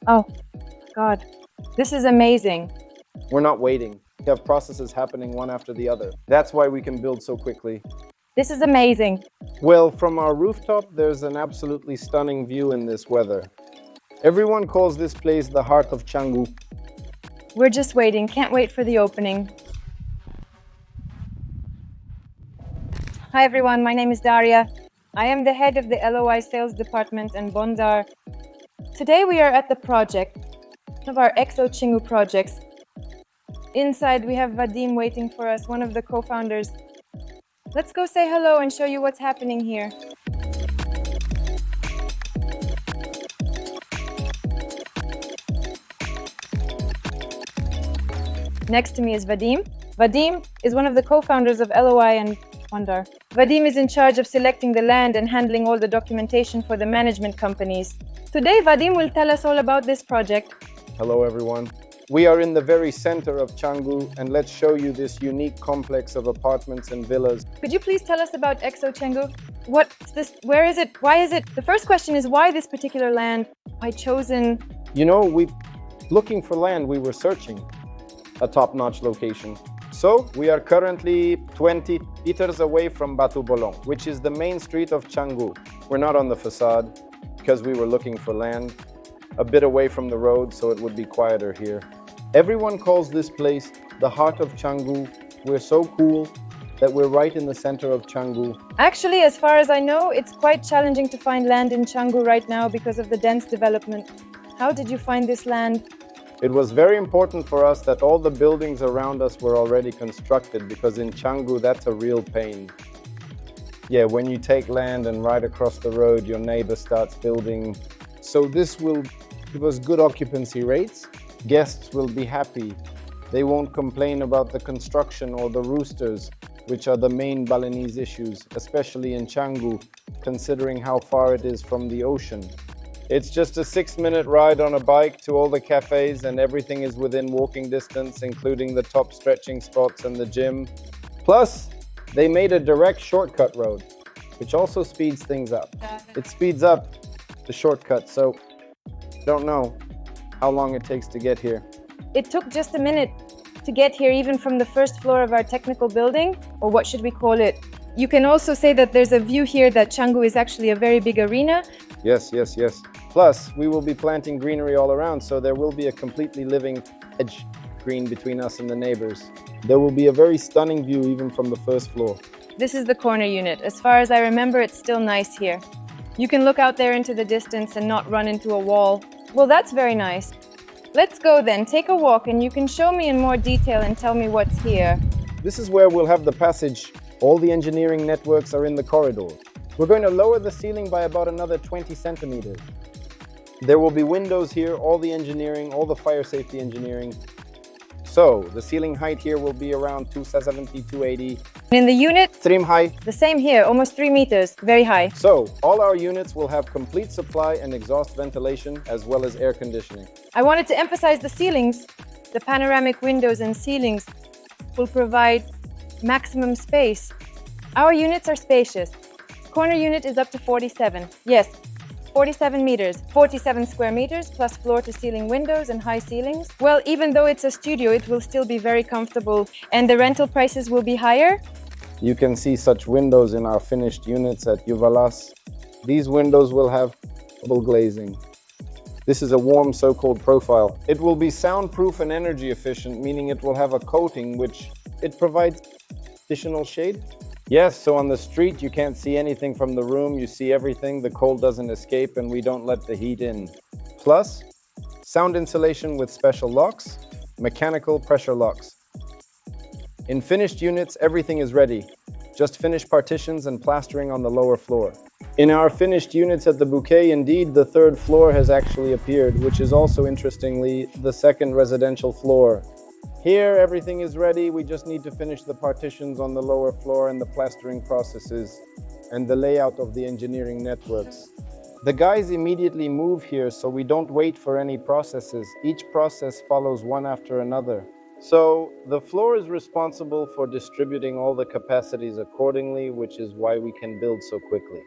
Oh, God. This is amazing. We're not waiting. We have processes happening one after the other. That's why we can build so quickly. This is amazing. Well, from our rooftop, there's an absolutely stunning view in this weather. Everyone calls this place the heart of CANGGU. We're just waiting. Can't wait for the opening. Hi, everyone. My name is Daria. I am the head of the LOI sales department and Bondar. Today we are at the project, one of our XO CANGGU projects. Inside we have Vadim waiting for us, one of the co-founders. Let's go say hello and show you what's happening here. Next to me is Vadim. Vadim is one of the co-founders of LOI and Bondar. Vadim is in charge of selecting the land and handling all the documentation for the management companies. Today, Vadim will tell us all about this project. Hello, everyone. We are in the very center of CANGGU, and let's show you this unique complex of apartments and villas. Could you please tell us about XO CANGGU? What's this? Where is it? Why is it? The first question is why this particular land? Why chosen? You know, looking for land, we were searching a top-notch location. So we are currently 20 meters away from Batu Bolong, which is the main street of CANGGU. We're not on the facade because we were looking for land a bit away from the road, so it would be quieter here. Everyone calls this place the heart of CANGGU. We're so cool that we're right in the center of CANGGU. Actually, as far as I know, it's quite challenging to find land in CANGGU right now because of the dense development. How did you find this land? It was very important for us that all the buildings around us were already constructed, because in CANGGU that's a real pain. Yeah, when you take land and right across the road, your neighbor starts building. So this will give us good occupancy rates. Guests will be happy. They won't complain about the construction or the roosters, which are the main Balinese issues, especially in CANGGU, considering how far it is from the ocean. It's just a 6-minute ride on a bike to all the cafes, and everything is within walking distance, including the top stretching spots and the gym. Plus, they made a direct shortcut road, which also speeds things up. It speeds up the shortcut, so I don't know how long it takes to get here. It took just a minute to get here, even from the first floor of our technical building, or what should we call it? You can also say that there's a view here that CANGGU is actually a very big arena. Yes. Plus, we will be planting greenery all around, so there will be a completely living edge green between us and the neighbors. There will be a very stunning view even from the first floor. This is the corner unit. As far as I remember, it's still nice here. You can look out there into the distance and not run into a wall. Well, that's very nice. Let's go then, take a walk, and you can show me in more detail and tell me what's here. This is where we'll have the passage. All the engineering networks are in the corridor. We're going to lower the ceiling by about another 20 centimeters. There will be windows here, all the engineering, all the fire safety engineering. So the ceiling height here will be around 270, 280. In the unit, Trim high. the same here, almost 3 meters, very high. So all our units will have complete supply and exhaust ventilation, as well as air conditioning. I wanted to emphasize the ceilings. The panoramic windows and ceilings will provide maximum space. Our units are spacious. Corner unit is up to 47. Yes, 47 meters, 47 square meters, plus floor-to-ceiling windows and high ceilings. Well, even though it's a studio, it will still be very comfortable, and the rental prices will be higher. You can see such windows in our finished units at Villas. These windows will have double glazing. This is a warm so-called profile. It will be soundproof and energy efficient, meaning it will have a coating which it provides additional shade. Yes, so on the street you can't see anything from the room, you see everything, the cold doesn't escape, and we don't let the heat in. Plus, sound insulation with special locks, mechanical pressure locks. In finished units, everything is ready. Just finish partitions and plastering on the lower floor. In our finished units at the Bouquet, indeed, the third floor has actually appeared, which is also, interestingly, the second residential floor. Here, everything is ready. We just need to finish the partitions on the lower floor and the plastering processes and the layout of the engineering networks. The guys immediately move here, so we don't wait for any processes. Each process follows one after another. So the floor is responsible for distributing all the capacities accordingly, which is why we can build so quickly.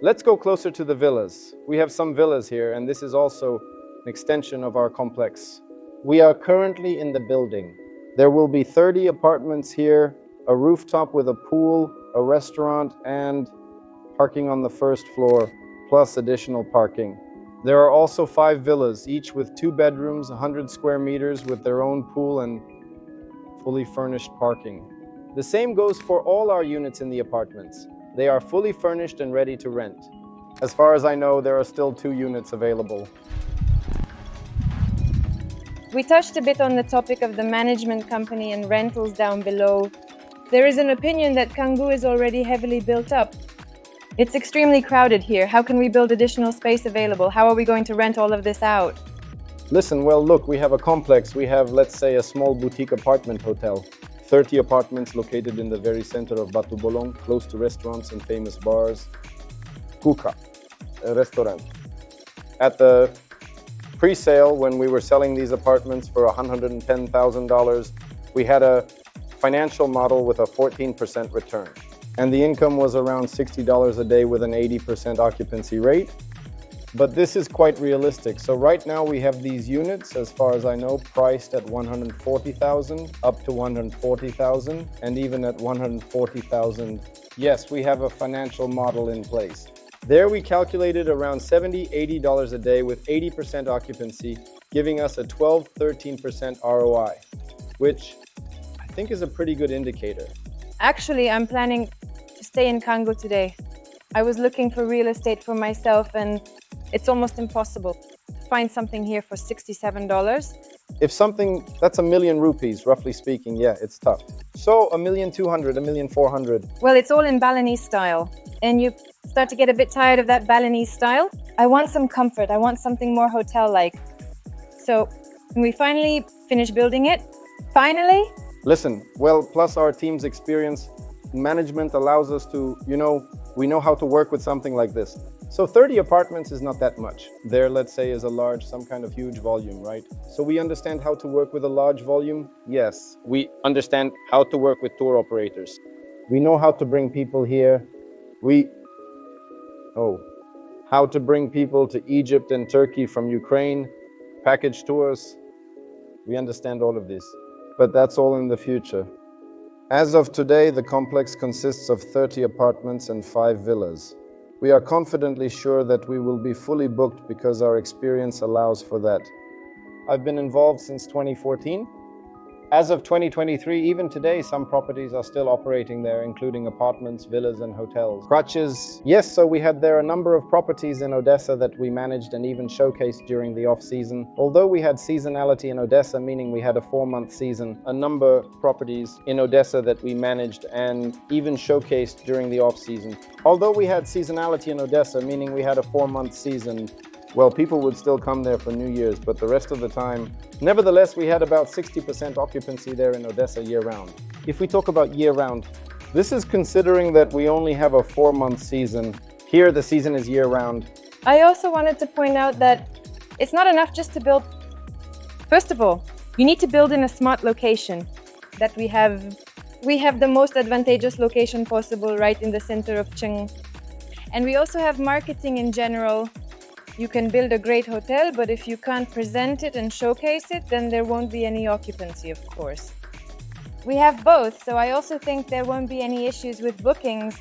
Let's go closer to the villas. We have some villas here, and this is also an extension of our complex. We are currently in the building. There will be 30 apartments here, a rooftop with a pool, a restaurant, and parking on the first floor, plus additional parking. There are also 5 villas, each with 2 bedrooms, 100 square meters with their own pool and fully furnished parking. The same goes for all our units in the apartments. They are fully furnished and ready to rent. As far as I know, there are still 2 units available. We touched a bit on the topic of the management company and rentals down below. There is an opinion that CANGGU is already heavily built up. It's extremely crowded here. How can we build additional space available? How are we going to rent all of this out? Listen, well, look, we have a complex. We have, let's say, a small boutique apartment hotel. 30 apartments located in the very center of Batu Bolong, close to restaurants and famous bars. Kuka, a restaurant. At the pre-sale, when we were selling these apartments for $110,000, we had a financial model with a 14% return. And the income was around $60 a day with an 80% occupancy rate. But this is quite realistic. So right now we have these units, as far as I know, priced at $140,000, up to $140,000, and even at $140,000. Yes, we have a financial model in place. There we calculated around $70, $80 a day with 80% occupancy, giving us a 12-13% ROI, which I think is a pretty good indicator. Actually, I'm planning to stay in CANGGU today. I was looking for real estate for myself and it's almost impossible to find something here for $67. If something, that's ₹1,000,000, roughly speaking, yeah, it's tough. So $1,200,000, $1,400,000. Well, it's all in Balinese style. And you start to get a bit tired of that Balinese style. I want some comfort. I want something more hotel-like. So when we finally finish building it, finally. Listen, well, plus our team's experience, management allows us to, we know how to work with something like this. So 30 apartments is not that much. There, let's say, is a large, some kind of huge volume, right? So we understand how to work with a large volume? Yes. We understand how to work with tour operators. We know how to bring people here. How to bring people to Egypt and Turkey from Ukraine, package tours. We understand all of this, but that's all in the future. As of today, the complex consists of 30 apartments and 5 villas. We are confidently sure that we will be fully booked because our experience allows for that. I've been involved since 2014. As of 2023, even today, some properties are still operating there, including apartments, villas, and hotels. Crutches, yes, so we had there a number of properties in Odessa that we managed and even showcased during the off-season. Although we had seasonality in Odessa, meaning we had a 4-month season, a number of properties in Odessa that we managed and even showcased during the off-season. Although we had seasonality in Odessa, meaning we had a 4-month season, well, people would still come there for New Year's, but the rest of the time, nevertheless, we had about 60% occupancy there in Odessa year-round. If we talk about year-round, this is considering that we only have a 4-month season. Here, the season is year-round. I also wanted to point out that it's not enough just to build. First of all, you need to build in a smart location. That we have the most advantageous location possible right in the center of CANGGU. And we also have marketing in general. You can build a great hotel, but if you can't present it and showcase it, then there won't be any occupancy, of course. We have both, so I also think there won't be any issues with bookings.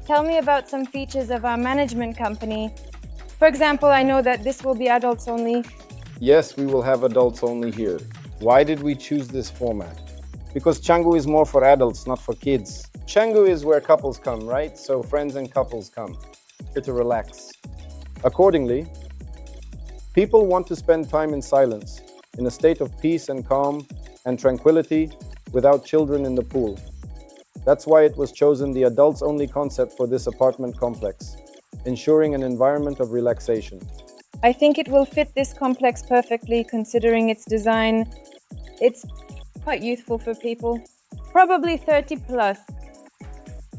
Tell me about some features of our management company. For example, I know that this will be adults only. Yes, we will have adults only here. Why did we choose this format? Because CANGGU is more for adults, not for kids. CANGGU is where couples come, right? So friends and couples come here to relax. Accordingly, people want to spend time in silence, in a state of peace and calm and tranquility without children in the pool. That's why it was chosen the adults-only concept for this apartment complex, ensuring an environment of relaxation. I think it will fit this complex perfectly, considering its design. It's quite youthful for people, probably 30 plus.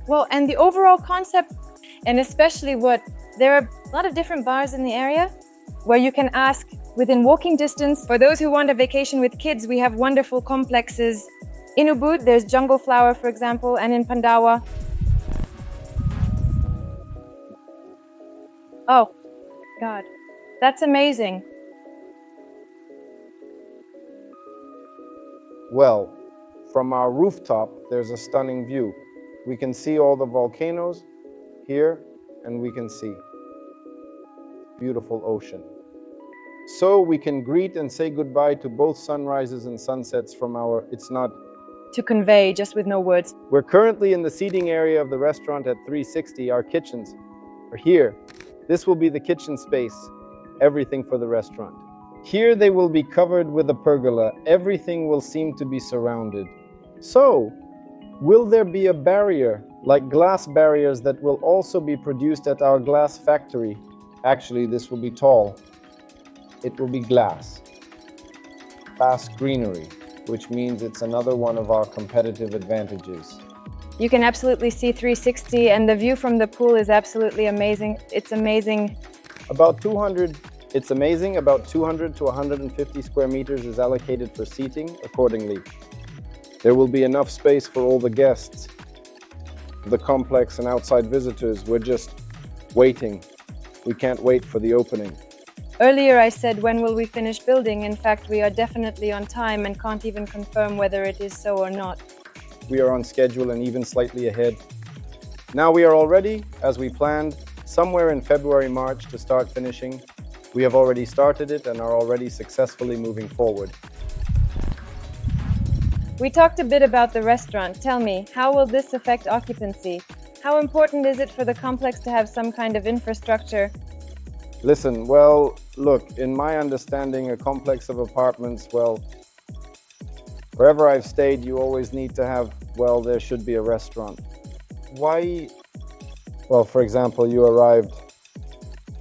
Well, and the overall concept, and especially there are a lot of different bars in the area where you can ask within walking distance. For those who want a vacation with kids, we have wonderful complexes. In Ubud, there's Jungle Flower, for example, and in Pandawa. Oh, God, that's amazing. Well, from our rooftop, there's a stunning view. We can see all the volcanoes here, and we can see beautiful ocean. So we can greet and say goodbye to both sunrises and sunsets from our, it's not To convey, just with no words. We're currently in the seating area of the restaurant at 360. Our kitchens are here. This will be the kitchen space, everything for the restaurant. Here they will be covered with a pergola. Everything will seem to be surrounded. So, will there be a barrier, like glass barriers that will also be produced at our glass factory? Actually, this will be tall. It will be glass. Glass greenery, which means it's another one of our competitive advantages. You can absolutely see 360, and the view from the pool is absolutely amazing. It's amazing. About 200 to 150 square meters is allocated for seating accordingly. There will be enough space for all the guests, the complex and outside visitors. We're just waiting. We can't wait for the opening. Earlier I said, when will we finish building? In fact, we are definitely on time and can't even confirm whether it is so or not. We are on schedule and even slightly ahead. Now we are all ready, as we planned, somewhere in February, March to start finishing. We have already started it and are already successfully moving forward. We talked a bit about the restaurant. Tell me, how will this affect occupancy? How important is it for the complex to have some kind of infrastructure? Listen, well, look, in my understanding, a complex of apartments, well, wherever I've stayed, you always need to have, well, there should be a restaurant. Why? Well, for example, you arrived,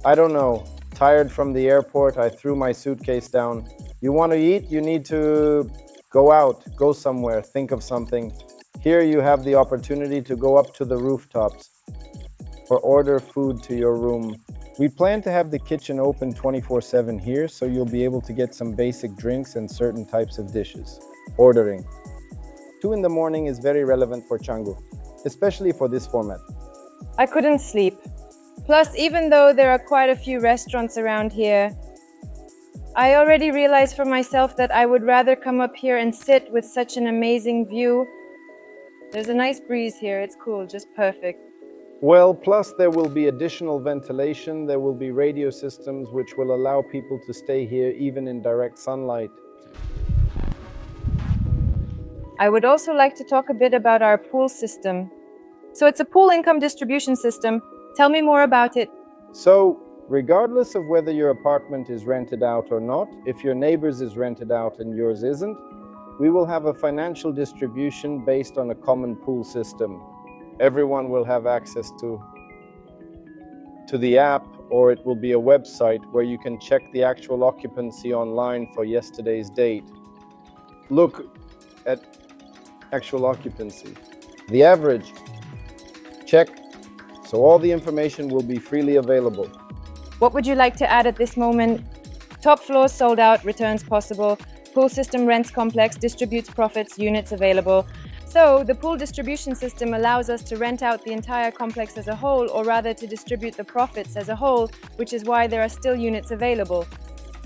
I don't know, tired from the airport, I threw my suitcase down. You want to eat? You need to go out, go somewhere, think of something. Here you have the opportunity to go up to the rooftops or order food to your room. We plan to have the kitchen open 24/7 here, so you'll be able to get some basic drinks and certain types of dishes. Ordering. 2 in the morning is very relevant for CANGGU, especially for this format. I couldn't sleep. Plus, even though there are quite a few restaurants around here, I already realized for myself that I would rather come up here and sit with such an amazing view. There's a nice breeze here, it's cool, just perfect. Well, plus there will be additional ventilation, there will be radio systems which will allow people to stay here even in direct sunlight. I would also like to talk a bit about our pool system. So it's a pool income distribution system. Tell me more about it. So, regardless of whether your apartment is rented out or not, if your neighbor's is rented out and yours isn't, we will have a financial distribution based on a common pool system. Everyone will have access to the app, or it will be a website where you can check the actual occupancy online for yesterday's date. Look at actual occupancy. The average, check. So all the information will be freely available. What would you like to add at this moment? Top floors sold out, returns possible. Pool system rents complex, distributes profits, units available. So the pool distribution system allows us to rent out the entire complex as a whole, or rather to distribute the profits as a whole, which is why there are still units available.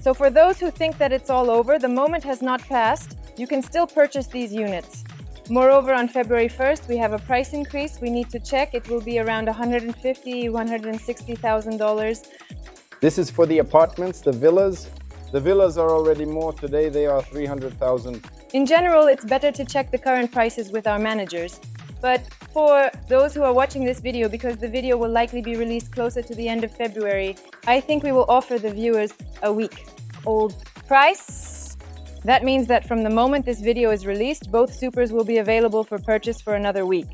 So for those who think that it's all over, the moment has not passed. You can still purchase these units. Moreover, on February 1st, we have a price increase. We need to check. It will be around $150,000, $160,000. This is for the apartments, the villas. The villas are already more. Today they are $300,000. In general, it's better to check the current prices with our managers. But for those who are watching this video, because the video will likely be released closer to the end of February, I think we will offer the viewers a week-old price. That means that from the moment this video is released, both supers will be available for purchase for another week.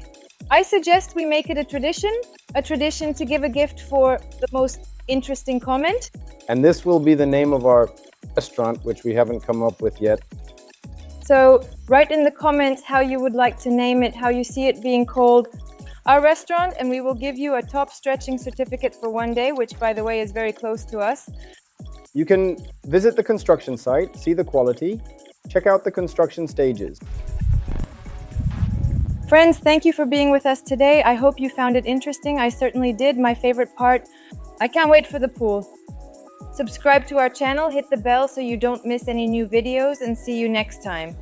I suggest we make it a tradition to give a gift for the most interesting comment. And this will be the name of our restaurant, which we haven't come up with yet. So write in the comments how you would like to name it, how you see it being called our restaurant, and we will give you a top stretching certificate for 1 day, which by the way is very close to us. You can visit the construction site, see the quality, check out the construction stages. Friends, thank you for being with us today. I hope you found it interesting. I certainly did. My favorite part, I can't wait for the pool. Subscribe to our channel, hit the bell so you don't miss any new videos, and see you next time.